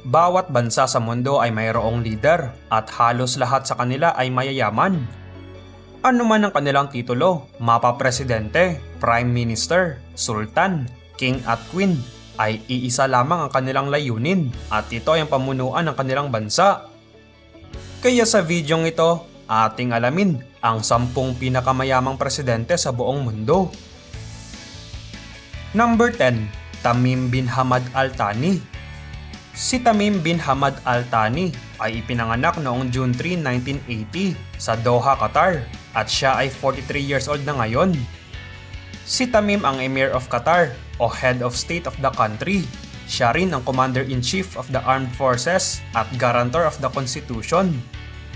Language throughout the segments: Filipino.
Bawat bansa sa mundo ay mayroong leader at halos lahat sa kanila ay mayayaman. Ano man ang kanilang titulo, mapa presidente, prime minister, sultan, king at queen, ay iisa lamang ang kanilang layunin at ito ay ang pamunuan ng kanilang bansa. Kaya sa videong ito, ating alamin ang 10 pinakamayamang presidente sa buong mundo. Number 10. Tamim bin Hamad Al Thani. Si Tamim bin Hamad Al Thani ay ipinanganak noong June 3, 1980 sa Doha, Qatar at siya ay 43 years old na ngayon. Si Tamim ang Emir of Qatar o Head of State of the country. Siya rin ang Commander-in-Chief of the Armed Forces at Guarantor of the Constitution.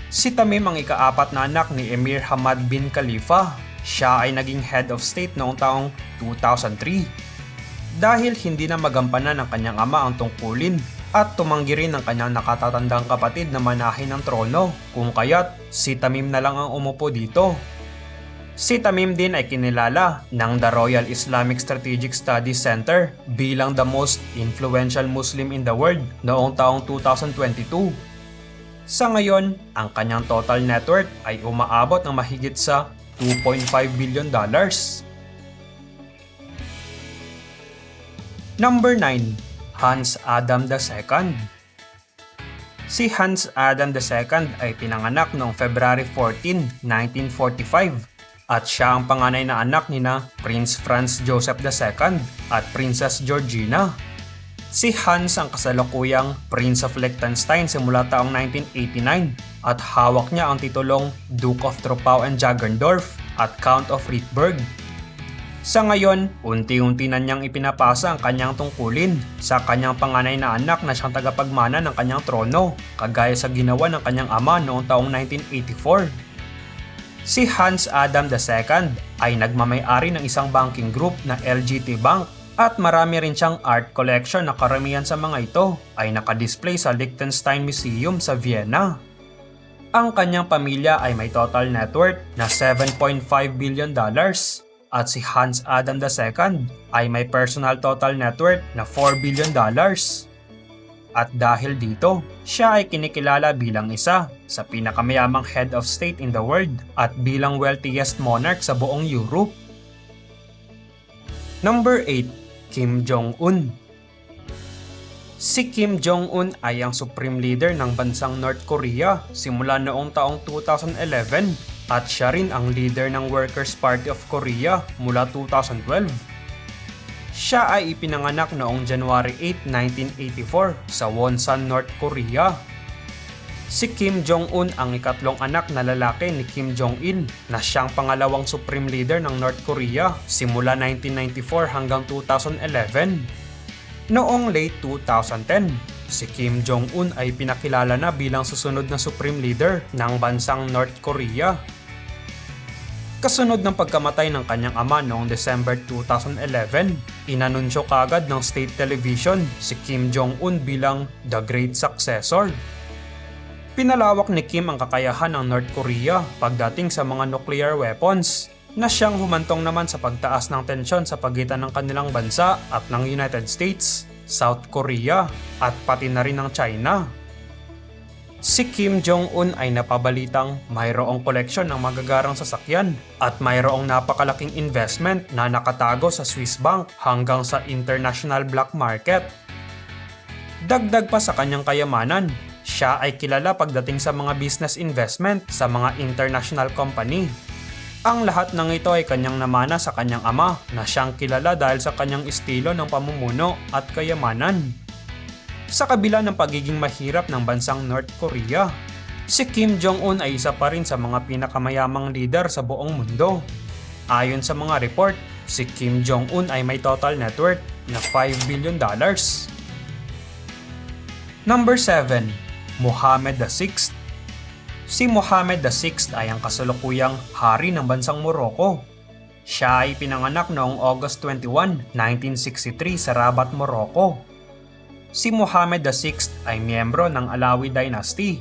Si Tamim ang ika-4 na anak ni Emir Hamad bin Khalifa. Siya ay naging Head of State noong taong 2003. Dahil hindi na magampanan ng kanyang ama ang tungkulin at tumanggi rin ng kanyang nakatatandang kapatid na manahin ng trono, kung kaya't si Tamim na lang ang umupo dito. Si Tamim din ay kinilala ng The Royal Islamic Strategic Studies Center bilang the most influential Muslim in the world noong taong 2022. Sa ngayon, ang kanyang total net worth ay umaabot ng mahigit sa $2.5 billion. Number 9. Hans Adam II. Si Hans Adam II ay pinanganak noong February 14, 1945 at siya ang panganay na anak nina Prince Franz Joseph II at Princess Georgina. Si Hans ang kasalukuyang Prince of Liechtenstein simula taong 1989 at hawak niya ang titulong Duke of Troppau and Jagendorf at Count of Rietberg. Sa ngayon, unti-unti na niyang ipinapasa ang kanyang tungkulin sa kanyang panganay na anak na siyang tagapagmana ng kanyang trono, kagaya sa ginawa ng kanyang ama noong taong 1984. Si Hans Adam II ay nagmamay-ari ng isang banking group na LGT Bank at marami rin siyang art collection na karamihan sa mga ito ay nakadisplay sa Liechtenstein Museum sa Vienna. Ang kanyang pamilya ay may total net worth na $7.5 billion. At si Hans Adam II ay may personal total net worth na $4 billion. At dahil dito, siya ay kinikilala bilang isa sa pinakamayamang head of state in the world at bilang wealthiest monarch sa buong Europe. Number 8. Kim Jong-un. Si Kim Jong-un ay ang supreme leader ng bansang North Korea simula noong taong 2011 at siya rin ang leader ng Workers' Party of Korea mula 2012. Siya ay ipinanganak noong January 8, 1984 sa Wonsan, North Korea. Si Kim Jong-un ang ikatlong anak na lalaki ni Kim Jong-il na siyang pangalawang supreme leader ng North Korea simula 1994 hanggang 2011. Noong late 2010, si Kim Jong-un ay pinakilala na bilang susunod na supreme leader ng bansang North Korea. Kasunod ng pagkamatay ng kanyang ama noong December 2011, inanunsyo kaagad ng state television si Kim Jong-un bilang the great successor. Pinalawak ni Kim ang kakayahan ng North Korea pagdating sa mga nuclear weapons, na siyang humantong naman sa pagtaas ng tensyon sa pagitan ng kanilang bansa at ng United States, South Korea at pati na rin ng China. Si Kim Jong-un ay napabalitang mayroong koleksyon ng magagarang sasakyan at mayroong napakalaking investment na nakatago sa Swiss bank hanggang sa international black market. Dagdag pa sa kanyang kayamanan, siya ay kilala pagdating sa mga business investment sa mga international company. Ang lahat ng ito ay kanyang namana sa kanyang ama na siyang kilala dahil sa kanyang estilo ng pamumuno at kayamanan. Sa kabila ng pagiging mahirap ng bansang North Korea, si Kim Jong-un ay isa pa rin sa mga pinakamayamang leader sa buong mundo. Ayon sa mga report, si Kim Jong-un ay may total net worth na $5 billion. Number 7. Mohammed VI. Si Mohammed VI ay ang kasalukuyang hari ng bansang Morocco. Siya ay pinanganak noong August 21, 1963 sa Rabat, Morocco. Si Mohammed VI ay miyembro ng Alawi Dynasty.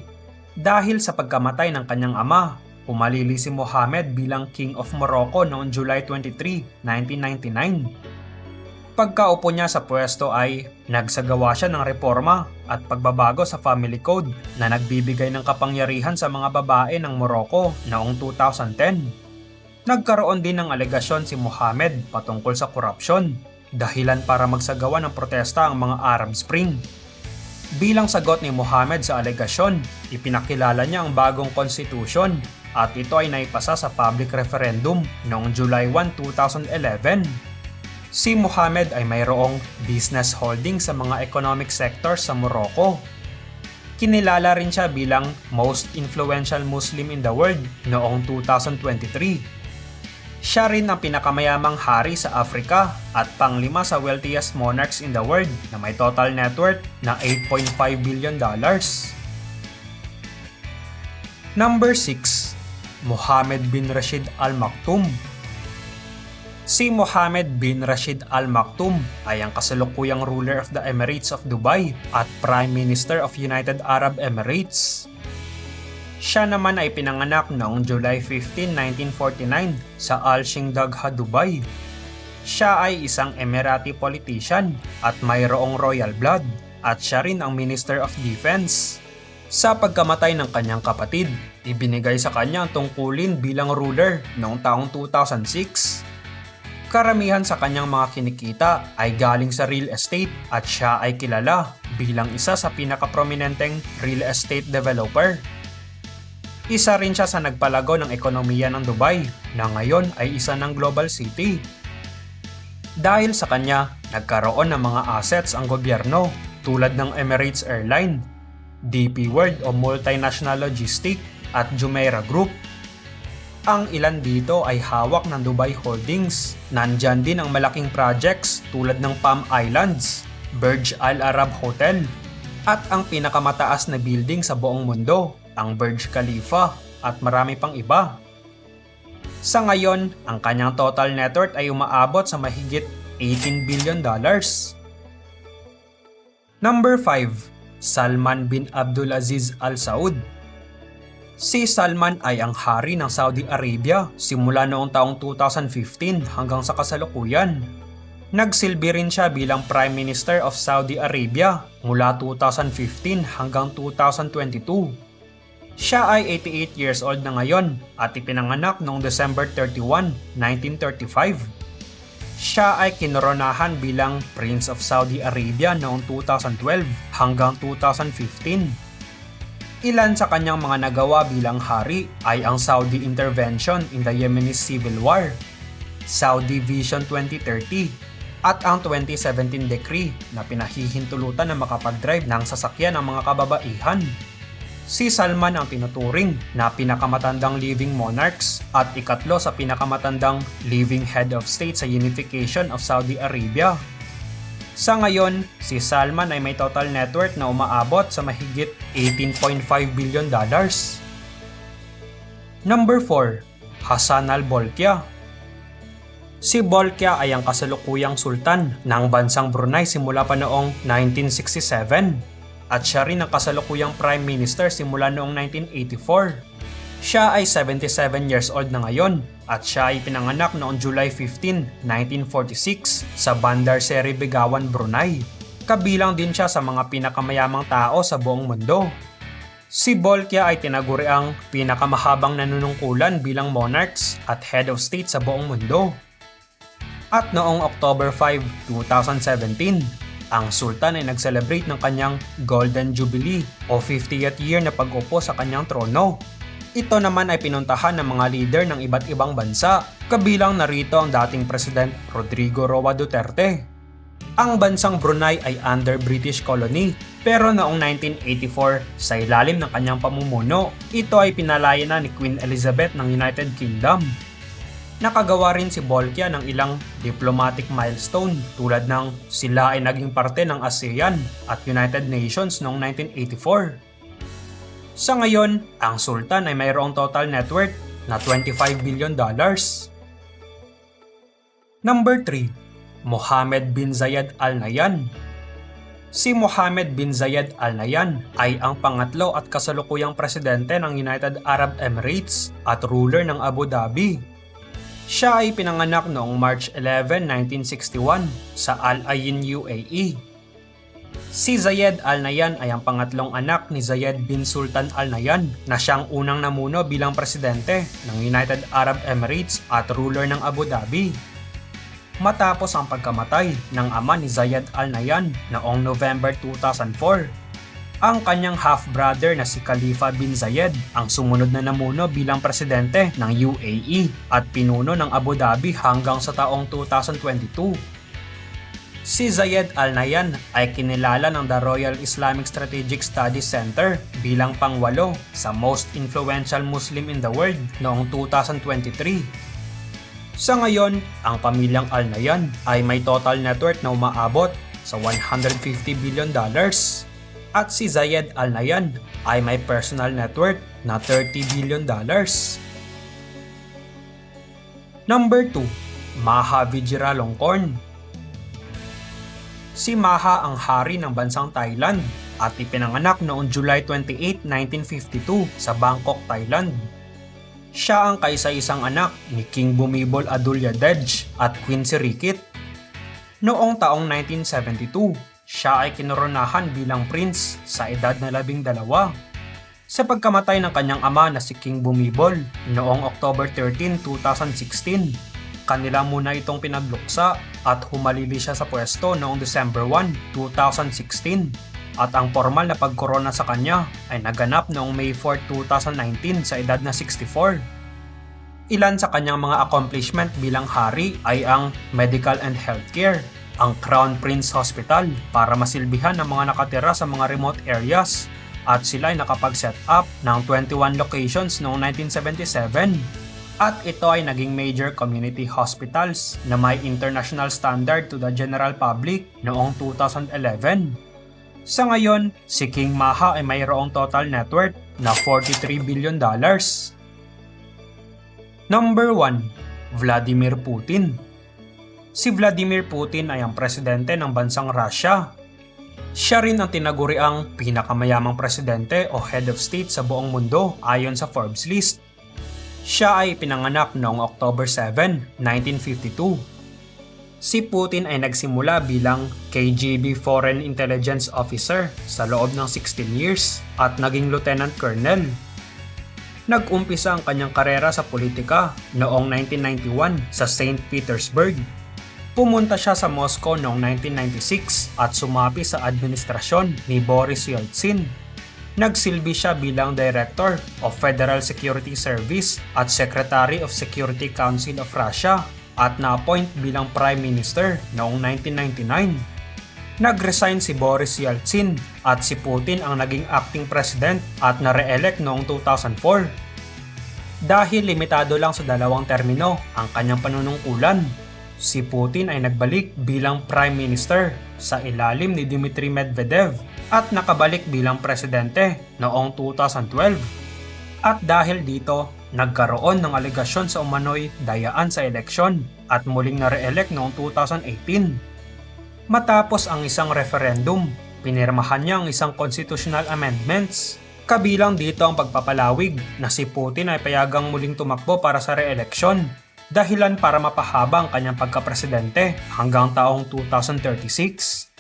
Dahil sa pagkamatay ng kanyang ama, pumalili si Mohammed bilang King of Morocco noong July 23, 1999. Pagkaupo niya sa pwesto ay nagsagawa siya ng reforma at pagbabago sa family code na nagbibigay ng kapangyarihan sa mga babae ng Morocco noong 2010. Nagkaroon din ng alegasyon si Mohammed patungkol sa korupsyon, dahilan para magsagawa ng protesta ang mga Arab Spring. Bilang sagot ni Mohammed sa alegasyon, ipinakilala niya ang bagong konstitusyon at ito ay naipasa sa public referendum noong July 1, 2011. Si Mohammed ay mayroong business holding sa mga economic sectors sa Morocco. Kinilala rin siya bilang most influential Muslim in the world noong 2023. Siya rin ang pinakamayamang hari sa Africa at panglima sa wealthiest monarchs in the world na may total net worth na $8.5 billion. Number 6. Mohammed bin Rashid Al Maktoum. Si Mohammed bin Rashid Al Maktoum ay ang kasalukuyang ruler of the Emirates of Dubai at Prime Minister of United Arab Emirates. Siya naman ay pinanganak noong July 15, 1949 sa Al Shingdagha, Dubai. Siya ay isang Emirati politician at mayroong royal blood at siya rin ang Minister of Defense. Sa pagkamatay ng kanyang kapatid, ibinigay sa kanya ang tungkulin bilang ruler noong taong 2006. Karamihan sa kanyang mga kinikita ay galing sa real estate at siya ay kilala bilang isa sa pinakaprominenteng real estate developer. Isa rin siya sa nagpalago ng ekonomiya ng Dubai na ngayon ay isa ng global city. Dahil sa kanya, nagkaroon ng mga assets ang gobyerno tulad ng Emirates Airline, DP World o Multinational Logistics at Jumeirah Group. Ang ilan dito ay hawak ng Dubai Holdings. Nandyan din ang malaking projects tulad ng Palm Islands, Burj Al Arab Hotel, at ang pinakamataas na building sa buong mundo, ang Burj Khalifa, at marami pang iba. Sa ngayon, ang kanyang total net worth ay umaabot sa mahigit $18 billion. Number 5. Salman bin Abdulaziz Al Saud. Si Salman ay ang hari ng Saudi Arabia simula noong taong 2015 hanggang sa kasalukuyan. Nagsilbi rin siya bilang Prime Minister of Saudi Arabia mula 2015 hanggang 2022. Siya ay 88 years old na ngayon at ipinanganak noong December 31, 1935. Siya ay kinoronahan bilang Prince of Saudi Arabia noong 2012 hanggang 2015. Ilan sa kanyang mga nagawa bilang hari ay ang Saudi intervention in the Yemeni Civil War, Saudi Vision 2030, at ang 2017 decree na pinahihintulutan na makapag-drive ng sasakyan ng mga kababaihan. Si Salman ang tinuturing na pinakamatandang living monarchs at ikatlo sa pinakamatandang living head of state sa unification of Saudi Arabia. Sa ngayon, si Salman ay may total net worth na umaabot sa mahigit $18.5 billion. Number 4. Hassan al-Bolkiah. Si Bolkiah ay ang kasalukuyang sultan ng bansang Brunei simula pa noong 1967 at siya rin ang kasalukuyang prime minister simula noong 1984. Siya ay 77 years old na ngayon at siya ay pinanganak noong July 15, 1946 sa Bandar Seri Begawan, Brunei. Kabilang din siya sa mga pinakamayamang tao sa buong mundo. Si Bolkiah ay tinaguri ang pinakamahabang nanunungkulan bilang monarchs at head of state sa buong mundo. At noong October 5, 2017, ang sultan ay nag-celebrate ng kanyang Golden Jubilee o 50th year na pag-upo sa kanyang trono. Ito naman ay pinuntahan ng mga leader ng iba't ibang bansa, kabilang narito ang dating President Rodrigo Roa Duterte. Ang bansang Brunei ay under British colony, pero noong 1984 sa ilalim ng kanyang pamumuno, ito ay pinalaya na ni Queen Elizabeth ng United Kingdom. Nakagawa rin si Bolkiah ng ilang diplomatic milestone tulad ng sila ay naging parte ng ASEAN at United Nations noong 1984. Sa ngayon, ang sultan ay mayroong total net worth na $25 billion. Number 3. Mohammed bin Zayed Al Nahyan. Si Mohammed bin Zayed Al Nahyan ay ang pangatlo at kasalukuyang presidente ng United Arab Emirates at ruler ng Abu Dhabi. Siya ay pinanganak noong March 11, 1961 sa Al Ain, UAE. Si Zayed Al Nahyan ay ang pangatlong anak ni Zayed bin Sultan Al Nahyan na siyang unang namuno bilang presidente ng United Arab Emirates at ruler ng Abu Dhabi. Matapos ang pagkamatay ng ama ni Zayed Al Nahyan noong November 2004, ang kanyang half-brother na si Khalifa bin Zayed ang sumunod na namuno bilang presidente ng UAE at pinuno ng Abu Dhabi hanggang sa taong 2022. Si Zayed Al Nahyan ay kinilala ng The Royal Islamic Strategic Studies Center bilang pang-8 sa most influential Muslim in the world noong 2023. Sa ngayon, ang pamilyang Al Nahyan ay may total net worth na umaabot sa $150 billion. At si Zayed Al Nahyan ay may personal net worth na $30 billion. Number 2. Maha Vajiralongkorn. Si Maha ang hari ng bansang Thailand at ipinanganak noong July 28, 1952 sa Bangkok, Thailand. Siya ang kaisa-isang anak ni King Bhumibol Adulyadej at Queen Sirikit. Noong taong 1972, siya ay kinoronahan bilang prince sa edad na 12. Sa pagkamatay ng kanyang ama na si King Bhumibol noong October 13, 2016, kanila muna itong pinagluksa at humalili siya sa pwesto noong December 1, 2016 at ang formal na pagkorona sa kanya ay naganap noong May 4, 2019 sa edad na 64. Ilan sa kanyang mga accomplishment bilang hari ay ang medical and healthcare, ang Crown Prince Hospital para masilbihan ng mga nakatira sa mga remote areas at sila ay nakapag-set up ng 21 locations noong 1977 at ito ay naging major community hospitals na may international standard to the general public noong 2011. Sa ngayon, si King Maha ay mayroong total net worth na $43 billion. Number 1. Vladimir Putin. Si Vladimir Putin ay ang presidente ng bansang Russia. Siya rin ang tinaguriang pinakamayamang presidente o head of state sa buong mundo ayon sa Forbes list. Siya ay pinanganak noong October 7, 1952. Si Putin ay nagsimula bilang KGB Foreign Intelligence Officer sa loob ng 16 years at naging lieutenant colonel. Nag-umpisa ang kanyang karera sa politika noong 1991 sa St. Petersburg. Pumunta siya sa Moscow noong 1996 at sumapi sa administrasyon ni Boris Yeltsin. Nagsilbi siya bilang Director of Federal Security Service at Secretary of Security Council of Russia at na-appoint bilang Prime Minister noong 1999. Nag-resign si Boris Yeltsin at si Putin ang naging acting president at na-re-elect noong 2004. Dahil limitado lang sa 2 termino ang kanyang panunungkulan, si Putin ay nagbalik bilang Prime Minister sa ilalim ni Dmitry Medvedev at nakabalik bilang presidente noong 2012. At dahil dito, nagkaroon ng alegasyon sa umano'y dayaan sa eleksyon at muling na-re-elect noong 2018. Matapos ang isang referendum, pinirmahan niya ang isang constitutional amendments. Kabilang dito ang pagpapalawig na si Putin ay payagang muling tumakbo para sa re-eleksyon, dahilan para mapahaba ang kanyang pagkapresidente hanggang taong 2036.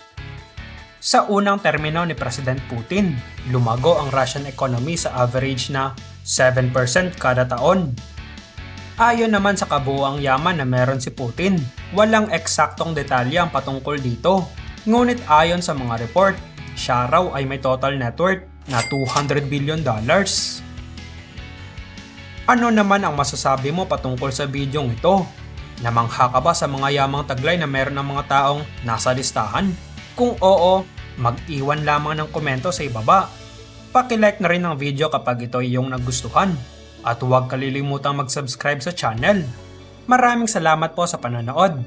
Sa unang termino ni President Putin, lumago ang Russian economy sa average na 7% kada taon. Ayon naman sa kabuuang yaman na meron si Putin, walang eksaktong detalye ang patungkol dito. Ngunit ayon sa mga report, siya raw ay may total net worth na $200 billion. Ano naman ang masasabi mo patungkol sa bidyong ito? Namangha ka ba sa mga yamang taglay na meron ng mga taong nasa listahan? Kung oo, mag-iwan lamang ng komento sa ibaba. Paki-like na rin ang video kapag ito ay iyong nagustuhan. At huwag kalilimutang mag-subscribe sa channel. Maraming salamat po sa panonood.